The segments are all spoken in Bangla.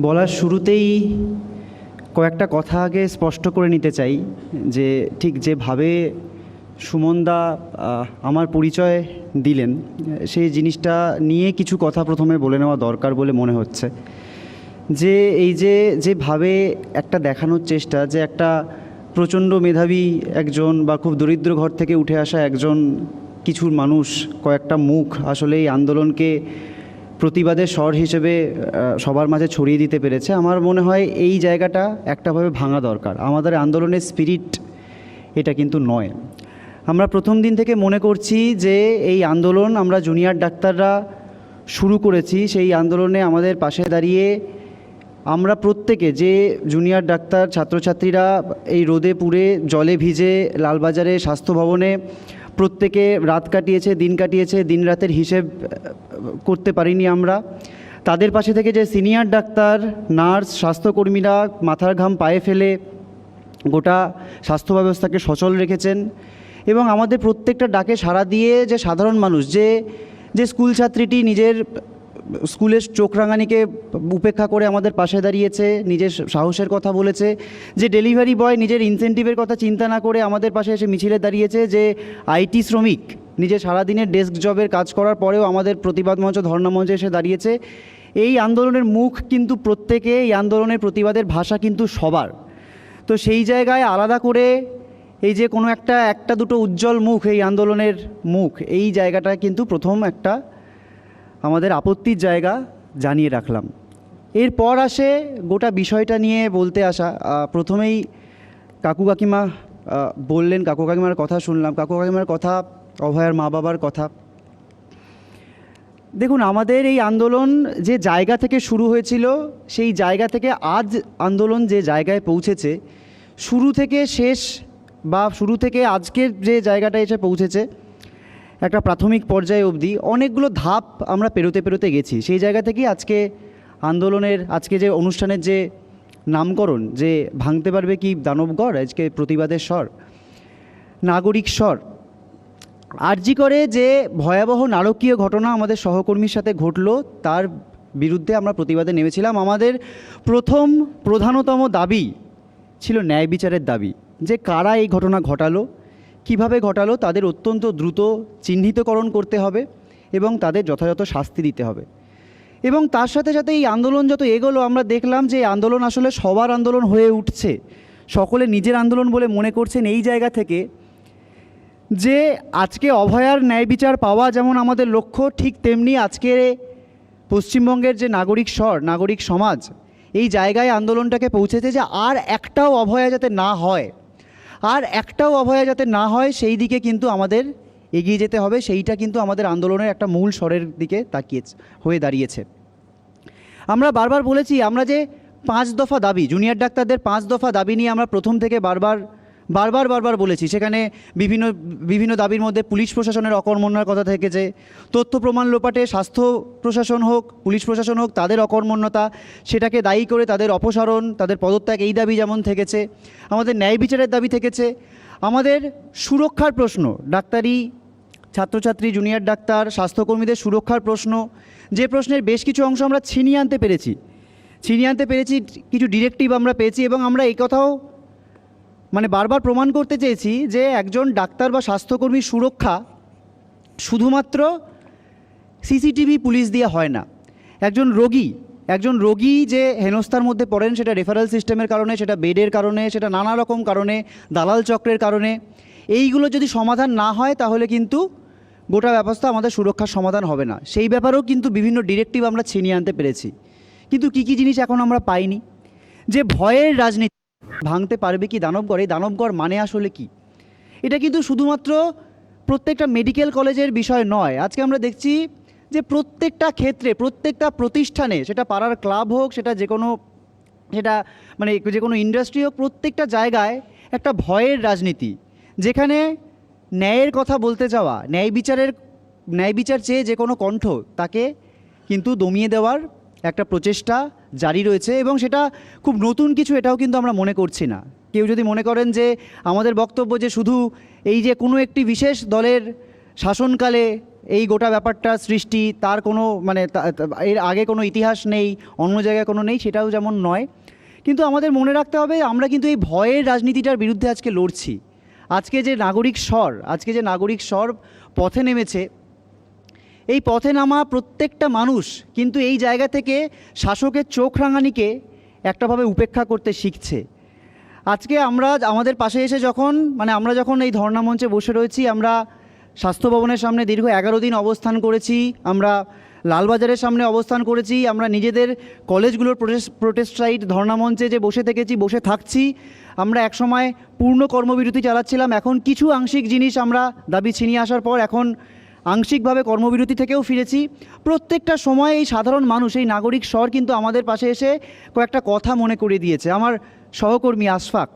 বলার শুরুতেই কয়েকটা কথা আগে স্পষ্ট করে নিতে চাই যে ঠিক যেভাবে সুমনদা আমার পরিচয় দিলেন সেই জিনিসটা নিয়ে কিছু কথা প্রথমে বলে নেওয়া দরকার বলে মনে হচ্ছে। যে এই যেভাবে একটা দেখানোর চেষ্টা যে একটা প্রচণ্ড মেধাবী একজন বা খুব দরিদ্র ঘর থেকে উঠে আসা একজন কিছু মানুষ কয়েকটা মুখ আসলে এই আন্দোলনকে প্রতিবাদের স্বর হিসেবে সবার মাঝে ছড়িয়ে দিতে পেরেছে, আমার মনে হয় এই জায়গাটা একটাভাবে ভাঙা দরকার। আমাদের আন্দোলনের স্পিরিট এটা কিন্তু নয়। আমরা প্রথম দিন থেকে মনে করছি যে এই আন্দোলন আমরা জুনিয়র ডাক্তাররা শুরু করেছি, সেই আন্দোলনে আমাদের পাশে দাঁড়িয়ে আমরা প্রত্যেকে যে জুনিয়র ডাক্তার ছাত্রছাত্রীরা এই রোদে পুড়ে জলে ভিজে লালবাজারে স্বাস্থ্য ভবনে প্রত্যেকে রাত কাটিয়েছে, দিন কাটিয়েছে, দিন রাতের হিসেব করতে পারিনি আমরা। তাদের পাশে থেকে যে সিনিয়র ডাক্তার, নার্স, স্বাস্থ্যকর্মীরা মাথার ঘাম পায়ে ফেলে গোটা স্বাস্থ্য ব্যবস্থাকে সচল রেখেছেন এবং আমাদের প্রত্যেকটা ডাকে সাড়া দিয়ে যে সাধারণ মানুষ, যে স্কুল ছাত্রীটি নিজের স্কুলের চোখ রাঙানিকে উপেক্ষা করে আমাদের পাশে দাঁড়িয়েছে, নিজের সাহসের কথা বলেছে, যে ডেলিভারি বয় নিজের ইনসেন্টিভের কথা চিন্তা না করে আমাদের পাশে এসে মিছিলে দাঁড়িয়েছে, যে আইটি শ্রমিক নিজের সারাদিনের ডেস্ক জবের কাজ করার পরেও আমাদের প্রতিবাদ মঞ্চ ধর্ণা মঞ্চে এসে দাঁড়িয়েছে। এই আন্দোলনের মুখ কিন্তু প্রত্যেকে, এই আন্দোলনের প্রতিবাদের ভাষা কিন্তু সবার। তো সেই জায়গায় আলাদা করে এই যে কোনো একটা দুটো উজ্জ্বল মুখ, এই আন্দোলনের মুখ, এই জায়গাটা কিন্তু প্রথম একটা আমাদের আপত্তির জায়গা জানিয়ে রাখলাম। এরপর আসে গোটা বিষয়টা নিয়ে বলতে আসা। প্রথমেই কাকু কাকিমা বললেন, কাকু কাকিমার কথা শুনলাম, কাকু কাকিমার কথা, অভয়ার মা বাবার কথা। দেখুন, আমাদের এই আন্দোলন যে জায়গা থেকে শুরু হয়েছিল সেই জায়গা থেকে আজ আন্দোলন যে জায়গায় পৌঁছেছে, শুরু থেকে শেষ বা শুরু থেকে আজকের যে জায়গাটা এসে পৌঁছেছে একটা প্রাথমিক পর্যায়ে অবধি অনেকগুলো ধাপ আমরা পেরোতে গেছি। সেই জায়গা থেকেই আজকে আন্দোলনের, আজকে যে অনুষ্ঠানের যে নামকরণ, যে ভাঙতে পারবে কি দানবগড়, আজকে প্রতিবাদের স্বর, নাগরিক স্বর। আরজি করে যে ভয়াবহ নারকীয় ঘটনা আমাদের সহকর্মীর সাথে ঘটলো তার বিরুদ্ধে আমরা প্রতিবাদে নেমেছিলাম। আমাদের প্রথম প্রধানতম দাবি ছিল ন্যায় বিচারের দাবি, যে কারা এই ঘটনা ঘটালো, কিভাবে ঘটালো, তাদের অত্যন্ত দ্রুত চিহ্নিতকরণ করতে হবে এবং তাদের যথাযথ শাস্তি দিতে হবে। এবং তার সাথে সাথে এই আন্দোলন যত এগোলো আমরা দেখলাম যে আন্দোলন আসলে সবার আন্দোলন হয়ে উঠছে, সকলে নিজের আন্দোলন বলে মনে করছেন। এই জায়গা থেকে যে আজকে অভয়ার ন্যায় বিচার পাওয়া যেমন আমাদের লক্ষ্য, ঠিক তেমনি আজকে পশ্চিমবঙ্গের যে নাগরিক স্বর, নাগরিক সমাজ এই জায়গায় আন্দোলনটাকে পৌঁছেছে যে আর একটাও অভয়া যাতে না হয়, আর একটাও অভয়া যাতে না হয় সেই দিকে কিন্তু আমাদের এগিয়ে যেতে হবে। সেইটা কিন্তু আমাদের আন্দোলনের একটা মূল স্বরের দিকে হয়ে দাঁড়িয়েছে। আমরা বারবার বলেছি, আমরা যে 5 দফা দাবি, জুনিয়র ডাক্তারদের 5 দফা দাবি নিয়ে আমরা প্রথম থেকে বারবার বলেছি। সেখানে বিভিন্ন দাবির মধ্যে পুলিশ প্রশাসনের অকর্মণ্যের কথা থেকেছে, তথ্য প্রমাণ লোপাটে স্বাস্থ্য প্রশাসন হোক, পুলিশ প্রশাসন হোক, তাদের অকর্মণ্যতা, সেটাকে দায়ী করে তাদের অপসারণ, তাদের পদত্যাগ, এই দাবি যেমন থেকেছে। আমাদের ন্যায় বিচারের দাবি থেকেছে। আমাদের সুরক্ষার প্রশ্ন, ডাক্তারি ছাত্রছাত্রী, জুনিয়র ডাক্তার, স্বাস্থ্যকর্মীদের সুরক্ষার প্রশ্ন, যে প্রশ্নের বেশ কিছু অংশ আমরা ছিনিয়ে আনতে পেরেছি, কিছু ডিরেক্টিভ আমরা পেয়েছি। এবং আমরা এই কথাও বারবার প্রমাণ করতে চেয়েছি যে একজন ডাক্তার বা স্বাস্থ্যকর্মীর সুরক্ষা শুধুমাত্র সিসিটিভি পুলিশ দিয়ে হয় না। একজন রোগী যে হেনস্থার মধ্যে পড়েন, সেটা রেফারেল সিস্টেমের কারণে, সেটা বেডের কারণে, সেটা নানা রকম কারণে, দালাল চক্রের কারণে, এইগুলো যদি সমাধান না হয় তাহলে কিন্তু গোটা ব্যবস্থা আমাদের সুরক্ষার সমাধান হবে না। সেই ব্যাপারেও কিন্তু বিভিন্ন ডিরেক্টিভ আমরা ছিনিয়ে আনতে পেরেছি। কিন্তু কী জিনিস এখন আমরা পাইনি, যে ভয়ের রাজনীতি, ভাঙতে পারবে কি দানবগড়, এই দানবগড় মানে আসলে কি, এটা কিন্তু শুধুমাত্র প্রত্যেকটা মেডিকেল কলেজের বিষয় নয়। আজকে আমরা দেখছি যে প্রত্যেকটা ক্ষেত্রে, প্রত্যেকটা প্রতিষ্ঠানে, সেটা পাড়ার ক্লাব হোক, সেটা যে কোনো ইন্ডাস্ট্রি হোক, প্রত্যেকটা জায়গায় একটা ভয়ের রাজনীতি, যেখানে ন্যায়ের কথা বলতে যাওয়া, ন্যায় বিচার চেয়ে যে কোনো কণ্ঠ তাকে কিন্তু দমিয়ে দেওয়ার একটা প্রচেষ্টা জারি রয়েছে। এবং সেটা খুব নতুন কিছু, এটাও কিন্তু আমরা মনে করছি না। কেউ যদি মনে করেন যে আমাদের বক্তব্য যে শুধু এই যে কোনো একটি বিশেষ দলের শাসনকালে এই গোটা ব্যাপারটা সৃষ্টি, তার কোনো মানে এর আগে কোনো ইতিহাস নেই, অন্য জায়গায় কোনো নেই, সেটাও যেমন নয়। কিন্তু আমাদের মনে রাখতে হবে আমরা কিন্তু এই ভয়ের রাজনীতিটার বিরুদ্ধে আজকে লড়ছি। আজকে যে নাগরিক স্বর পথে নেমেছে, এই পথে নামা প্রত্যেকটা মানুষ কিন্তু এই জায়গা থেকে শাসকের চোখ রাঙানিকে একটাভাবে উপেক্ষা করতে শিখছে। আজকে আমাদের পাশে এসে আমরা যখন এই ধর্ণা মঞ্চে বসে রয়েছি, আমরা স্বাস্থ্য ভবনের সামনে দীর্ঘ 11 দিন অবস্থান করেছি, আমরা লালবাজারের সামনে অবস্থান করেছি, আমরা নিজেদের কলেজগুলোর প্রোটেস্ট সাইট ধর্ণা মঞ্চে যে বসে থেকেছি, বসে থাকছি। আমরা একসময় পূর্ণ কর্মবিরতি চালাচ্ছিলাম, এখন কিছু আংশিক জিনিস আমরা দাবি ছিনিয়ে আসার পর এখন আংশিকভাবে কর্মবিরতি থেকেও ফিরেছি। প্রত্যেকটা সময় এই সাধারণ মানুষ, এই নাগরিক স্বর কিন্তু আমাদের পাশে এসে কয়েকটা কথা মনে করিয়ে দিয়েছে। আমার সহকর্মী আশফাক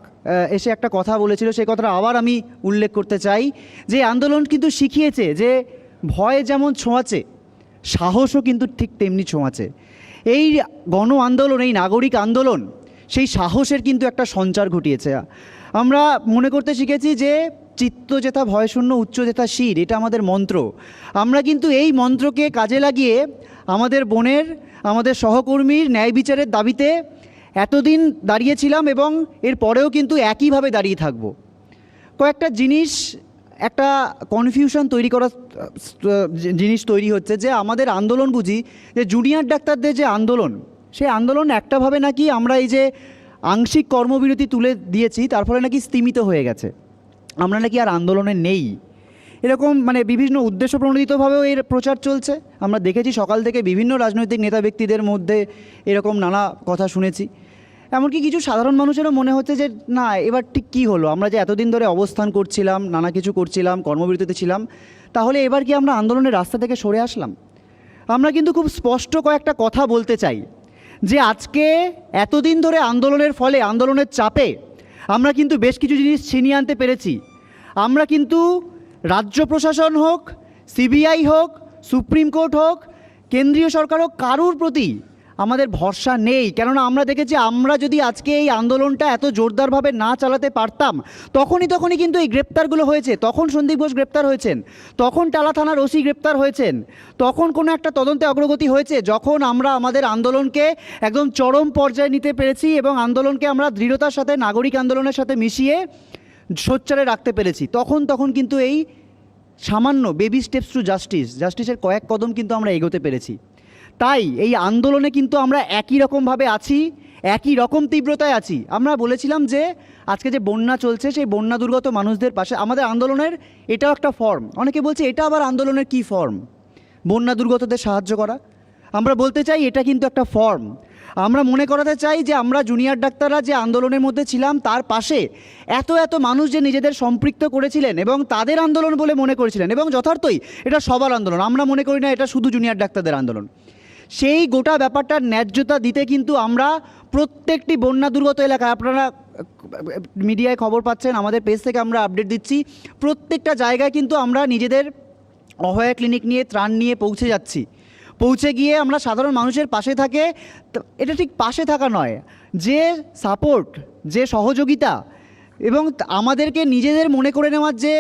এসে একটা কথা বলেছিল, সেই কথাটা আবার আমি উল্লেখ করতে চাই, যে আন্দোলন কিন্তু শিখিয়েছে যে ভয় যেমন ছোঁয়াচে, সাহসও কিন্তু ঠিক তেমনি ছোঁয়াচে। এই গণ আন্দোলন, এই নাগরিক আন্দোলন সেই সাহসের কিন্তু একটা সঞ্চার ঘটিয়েছে। আমরা মনে করতে শিখেছি যে চিত্ত যেথা ভয়শূন্য উচ্চ যেথা শির, এটা আমাদের মন্ত্র। আমরা কিন্তু এই মন্ত্রকে কাজে লাগিয়ে আমাদের সহকর্মীর ন্যায় বিচারের দাবিতে এতদিন দাঁড়িয়েছিলাম এবং এর পরেও কিন্তু একইভাবে দাঁড়িয়ে থাকব। কয়েকটা জিনিস, একটা কনফিউশন জিনিস তৈরি হচ্ছে যে আমাদের আন্দোলন বুঝি যে জুনিয়র ডাক্তারদের যে আন্দোলন, সেই আন্দোলন একটাভাবে নাকি আমরা এই যে আংশিক কর্মবিরতি তুলে দিয়েছি তার ফলে নাকি স্তিমিত হয়ে গেছে, আমরা নাকি আর আন্দোলনে নেই, এরকম বিভিন্ন উদ্দেশ্য প্রণোদিতভাবেও এর প্রচার চলছে। আমরা দেখেছি সকাল থেকে বিভিন্ন রাজনৈতিক নেতা ব্যক্তিদের মধ্যে এরকম নানা কথা শুনেছি। এমনকি কিছু সাধারণ মানুষেরও মনে হচ্ছে যে না, এবার ঠিক কী হলো, আমরা যে এতদিন ধরে অবস্থান করছিলাম, নানা কিছু করছিলাম, কর্মবিরতিতে ছিলাম, তাহলে এবার কি আমরা আন্দোলনের রাস্তা থেকে সরে আসলাম? আমরা কিন্তু খুব স্পষ্ট কয়েকটা কথা বলতে চাই যে আজকে এতদিন ধরে আন্দোলনের ফলে, আন্দোলনের চাপে আমরা কিন্তু বেশ কিছু জিনিস ছিনিয়ে আনতে পেরেছি। আমরা কিন্তু রাজ্য প্রশাসন হোক, সিবিআই হোক, সুপ্রিম কোর্ট হোক, কেন্দ্রীয় সরকার হোক, কারুর প্রতি আমাদের ভরসা নেই। কেননা আমরা দেখেছি আমরা যদি আজকে এই আন্দোলনটা এত জোরদারভাবে না চালাতে পারতাম, তখনই কিন্তু এই গ্রেপ্তারগুলো হয়েছে। তখন সন্দীপ ঘোষ গ্রেপ্তার হয়েছেন, তখন টালা থানার ওসি গ্রেপ্তার হয়েছেন, তখন কোনো একটা তদন্তে অগ্রগতি হয়েছে, যখন আমরা আমাদের আন্দোলনকে একদম চরম পর্যায়ে নিতে পেরেছি এবং আন্দোলনকে আমরা দৃঢ়তার সাথে নাগরিক আন্দোলনের সাথে মিশিয়ে সোচ্চারে রাখতে পেরেছি, তখন কিন্তু এই সামান্য বেবি স্টেপস টু জাস্টিসের কয়েক কদম কিন্তু আমরা এগোতে পেরেছি। তাই এই আন্দোলনে কিন্তু আমরা একই রকমভাবে আছি, একই রকম তীব্রতায় আছি। আমরা বলেছিলাম যে আজকে যে বন্যা চলছে, সেই বন্যা দুর্গত মানুষদের পাশে আমাদের আন্দোলনের এটাও একটা ফর্ম। অনেকে বলছে এটা আবার আন্দোলনের কি ফর্ম, বন্যা দুর্গতদের সাহায্য করা? আমরা বলতে চাই এটা কিন্তু একটা ফর্ম। আমরা মনে করাতে চাই যে আমরা জুনিয়র ডাক্তাররা যে আন্দোলনের মধ্যে ছিলাম, তার পাশে এত মানুষ যে নিজেদের সম্পৃক্ত করেছিলেন এবং তাদের আন্দোলন বলে মনে করেছিলেন, এবং যথার্থই এটা সবার আন্দোলন, আমরা মনে করি না এটা শুধু জুনিয়র ডাক্তারদের আন্দোলন। সেই গোটা ব্যাপারটার ন্যায্যতা দিতে কিন্তু আমরা প্রত্যেকটি বন্যা দুর্গত এলাকায়, আপনারা মিডিয়ায় খবর পাচ্ছেন, আমাদের পেজ থেকে আমরা আপডেট দিচ্ছি, প্রত্যেকটা জায়গায় কিন্তু আমরা নিজেদের অভয়া ক্লিনিক নিয়ে, ত্রাণ নিয়ে পৌঁছে যাচ্ছি। পৌঁছে গিয়ে আমরা সাধারণ মানুষের পাশে থাকে, এটা ঠিক পাশে থাকা নয়, যে সাপোর্ট, যে সহযোগিতা এবং আমাদেরকে নিজেদের মনে করে নেওয়ার যে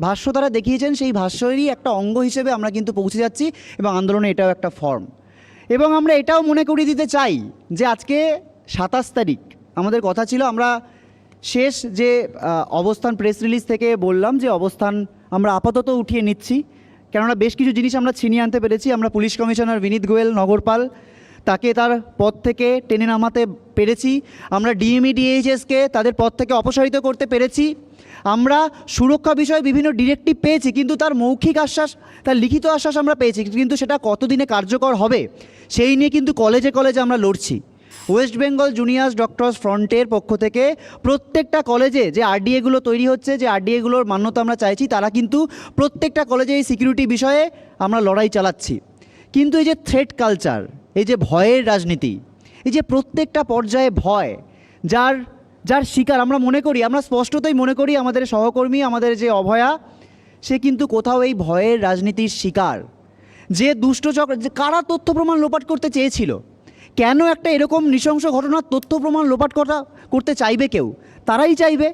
ভাষ্য তারা দেখিয়েছেন, সেই ভাষ্যেরই একটা অঙ্গ হিসেবে আমরা কিন্তু পৌঁছে যাচ্ছি এবং আন্দোলনে এটাও একটা ফর্ম। এবং আমরা এটাও মনে করিয়ে দিতে চাই যে আজকে 27 তারিখ আমাদের কথা ছিল, আমরা শেষ যে অবস্থান প্রেস রিলিজ থেকে বললাম যে অবস্থান আমরা আপাতত উঠিয়ে নিচ্ছি, কেননা বেশ কিছু জিনিস আমরা ছিনিয়ে আনতে পেরেছি। আমরা পুলিশ কমিশনার বিনীত গোয়েল নগরপাল, তাকে তার পদ থেকে টেনে নামাতে পেরেছি। আমরা ডিএমই ডিএইচএসকে তাদের পদ থেকে অপসারিত করতে পেরেছি। আমরা সুরক্ষা বিষয়ে বিভিন্ন ডিরেক্টিভ পেয়েছি, কিন্তু তার মৌখিক আশ্বাস, তার লিখিত আশ্বাস আমরা পেয়েছি, কিন্তু সেটা কতদিনে কার্যকর হবে সেই নিয়ে কিন্তু কলেজে কলেজে আমরা লড়ছি। ওয়েস্ট বেঙ্গল জুনিয়র্স ডক্টরস ফ্রন্টের পক্ষ থেকে প্রত্যেকটা কলেজে যে আরডিএগুলো তৈরি হচ্ছে, যে আরডিএগুলোর মান্যতা আমরা চাইছি, তারা কিন্তু প্রত্যেকটা কলেজে এই সিকিউরিটি বিষয়ে আমরা লড়াই চালাচ্ছি। কিন্তু এই যে থ্রেট কালচার, এই যে ভয়ের রাজনীতি, এই যে প্রত্যেকটা পর্যায়ে ভয়, যার শিকার আমরা মনে করি, আমরা স্পষ্টতই মনে করি আমাদের সহকর্মী, আমাদের যে অভয়া, সে কিন্তু কোথাও এই ভয়ের রাজনীতির শিকার। যে দুষ্টচক্র, যে কারা তথ্য প্রমাণ লোপাট করতে চেয়েছিল, কেন একটা এরকম নৃশংস ঘটনার তথ্য প্রমাণ লোপাট করতে চাইবে কেউ? তারাই চাইবে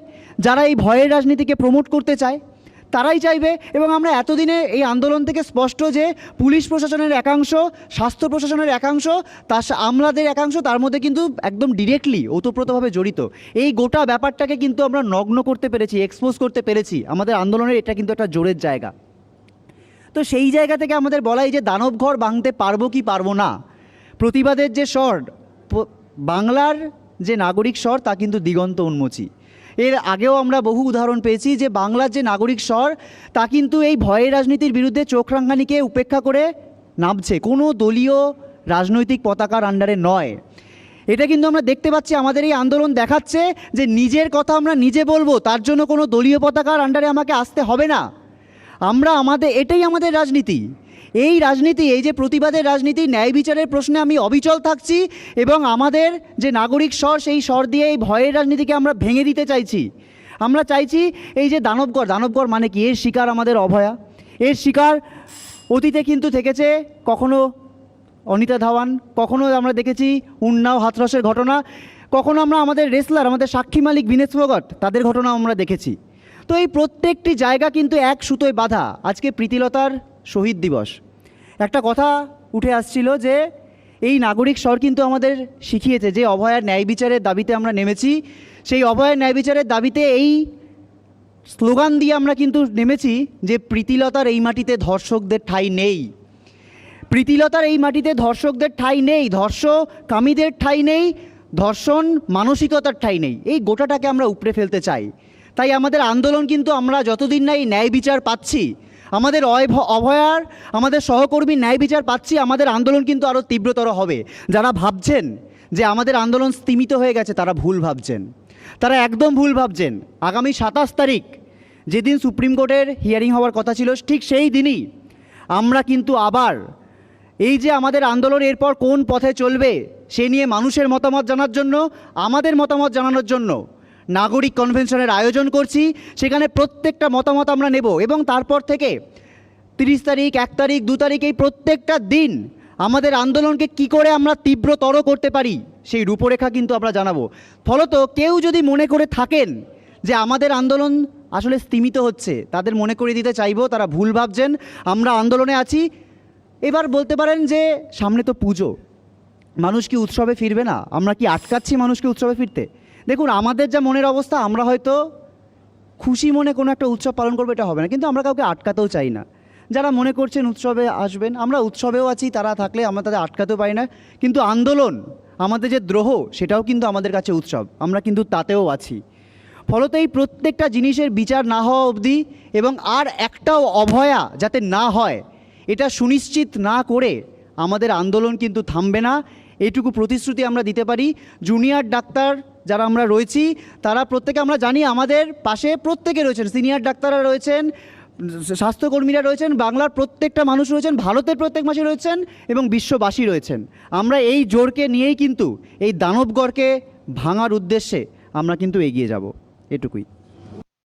যারা এই ভয়ের রাজনীতিকে প্রমোট করতে চায়, তারাই চাইবে। এবং আমরা এতদিনে এই আন্দোলন থেকে স্পষ্ট যে পুলিশ প্রশাসনের একাংশ, স্বাস্থ্য প্রশাসনের একাংশ, আমলাদের একাংশ তার মধ্যে কিন্তু একদম ডিরেক্টলি ওতপ্রোতভাবে জড়িত। এই গোটা ব্যাপারটাকে কিন্তু আমরা নগ্ন করতে পেরেছি, এক্সপোজ করতে পেরেছি। আমাদের আন্দোলনের এটা কিন্তু একটা জোরের জায়গা। তো সেই জায়গা থেকে আমাদের বলাই যে দানবঘর ভাঙতে পারবো কি পারবো না, প্রতিবাদের যে স্বর, বাংলার যে নাগরিক স্বর তা কিন্তু দিগন্ত উন্মোচী। এর আগেও আমরা বহু উদাহরণ পেয়েছি যে বাংলার যে নাগরিক স্বর তা কিন্তু এই ভয়ের রাজনীতির বিরুদ্ধে চোখ রাঙানিকে উপেক্ষা করে নামছে, কোনো দলীয় রাজনৈতিক পতাকার আন্ডারে নয়। এটা কিন্তু আমরা দেখতে পাচ্ছি, আমাদের এই আন্দোলন দেখাচ্ছে যে নিজের কথা আমরা নিজে বলবো, তার জন্য কোনো দলীয় পতাকার আন্ডারে আমাকে আসতে হবে না। এটাই আমাদের রাজনীতি। এই রাজনীতি, এই যে প্রতিবাদের রাজনীতি, ন্যায় বিচারের প্রশ্নে আমি অবিচল থাকছি এবং আমাদের যে নাগরিক স্বর, সেই স্বর দিয়ে এই ভয়ের রাজনীতিকে আমরা ভেঙে দিতে চাইছি। আমরা চাইছি এই যে দানবঘর মানে কি, এর শিকার আমাদের অভয়া, এর শিকার অতীতে কিন্তু থেকেছে কখনো অনিতা ধাওয়ান, কখনো আমরা দেখেছি উন্নাও হাথরসের ঘটনা, কখনো আমরা আমাদের রেসলার, আমাদের সাক্ষী মালিক বিনেশ ফোগট, তাদের ঘটনা আমরা দেখেছি। তো এই প্রত্যেকটি জায়গা কিন্তু এক সুতোয় বাঁধা। আজকে প্রীতিলতার শহীদ দিবস, একটা কথা উঠে আসছিল যে এই নাগরিক স্বর কিন্তু আমাদের শিখিয়েছে যে অভয়ার ন্যায় বিচারের দাবিতে আমরা নেমেছি। সেই অভয়ার ন্যায় বিচারের দাবিতে এই স্লোগান দিয়ে আমরা কিন্তু নেমেছি যে প্রীতিলতার এই মাটিতে ধর্ষকদের ঠাঁই নেই, প্রীতিলতার এই মাটিতে ধর্ষকদের ঠাঁই নেই, ধর্ষকামীদের ঠাঁই নেই, ধর্ষণ মানসিকতার ঠাঁই নেই। এই গোটাটাকে আমরা উপড়ে ফেলতে চাই। তাই আমাদের আন্দোলন কিন্তু, আমরা যতদিন না এই ন্যায় বিচার পাচ্ছি, আমাদের অভয়ার, আমাদের সহকর্মী ন্যায় বিচার পাচ্ছি, আমাদের আন্দোলন কিন্তু আরও তীব্রতর হবে। যারা ভাবছেন যে আমাদের আন্দোলন স্তিমিত হয়ে গেছে, তারা ভুল ভাবছেন, তারা একদম ভুল ভাবছেন। আগামী 27 তারিখ যেদিন সুপ্রিম কোর্টের হিয়ারিং হওয়ার কথা ছিল, ঠিক সেই দিনই আমরা কিন্তু আবার এই যে আমাদের আন্দোলন এরপর কোন পথে চলবে সে নিয়ে মানুষের মতামত জানার জন্য, আমাদের মতামত জানানোর জন্য নাগরিক কনভেনশনের আয়োজন করছি। সেখানে প্রত্যেকটা মতামত আমরা নেব এবং তারপর থেকে 30 তারিখ, 1 তারিখ, 2 তারিখ, এই প্রত্যেকটা দিন আমাদের আন্দোলনকে কি করে আমরা তীব্রতর করতে পারি সেই রূপরেখা কিন্তু আমরা জানাবো। ফলত কেউ যদি মনে করে থাকেন যে আমাদের আন্দোলন আসলে স্তিমিত হচ্ছে, তাদের মনে করে দিতে চাইবো তারা ভুল ভাবছেন। আমরা আন্দোলনে আছি। এবার বলতে পারেন যে সামনে তো পুজো, মানুষ কি উৎসবে ফিরবে না? আমরা কি আটকাচ্ছি মানুষকে উৎসবে ফিরতে? দেখুন, আমাদের যা মনের অবস্থা, আমরা হয়তো খুশি মনে কোনো একটা উৎসব পালন করবো, এটা হবে না, কিন্তু আমরা কাউকে আটকাতেও চাই না। যারা মনে করছেন উৎসবে আসবেন, আমরা উৎসবেও আছি, তারা থাকলে আমরা তাদের আটকাতেও পারি না। কিন্তু আন্দোলন, আমাদের যে দ্রোহ, সেটাও কিন্তু আমাদের কাছে উৎসব, আমরা কিন্তু তাতেও আছি। ফলত এই প্রত্যেকটা জিনিসের বিচার না হওয়া অবধি এবং আর একটাও অভয়া যাতে না হয়, এটা সুনিশ্চিত না করে আমাদের আন্দোলন কিন্তু থামবে না। এইটুকু প্রতিশ্রুতি আমরা দিতে পারি। জুনিয়র ডাক্তার যারা আমরা রয়েছি, তারা প্রত্যেকে, আমরা জানি আমাদের পাশে প্রত্যেকে রয়েছেন, সিনিয়র ডাক্তাররা রয়েছেন, স্বাস্থ্যকর্মীরা রয়েছেন, বাংলার প্রত্যেকটা মানুষ রয়েছেন, ভারতের প্রত্যেক মাসে রয়েছেন এবং বিশ্ববাসী রয়েছেন। আমরা এই জোরকে নিয়েই কিন্তু এই দানবগড়কে ভাঙার উদ্দেশ্যে আমরা কিন্তু এগিয়ে যাব। এটুকুই।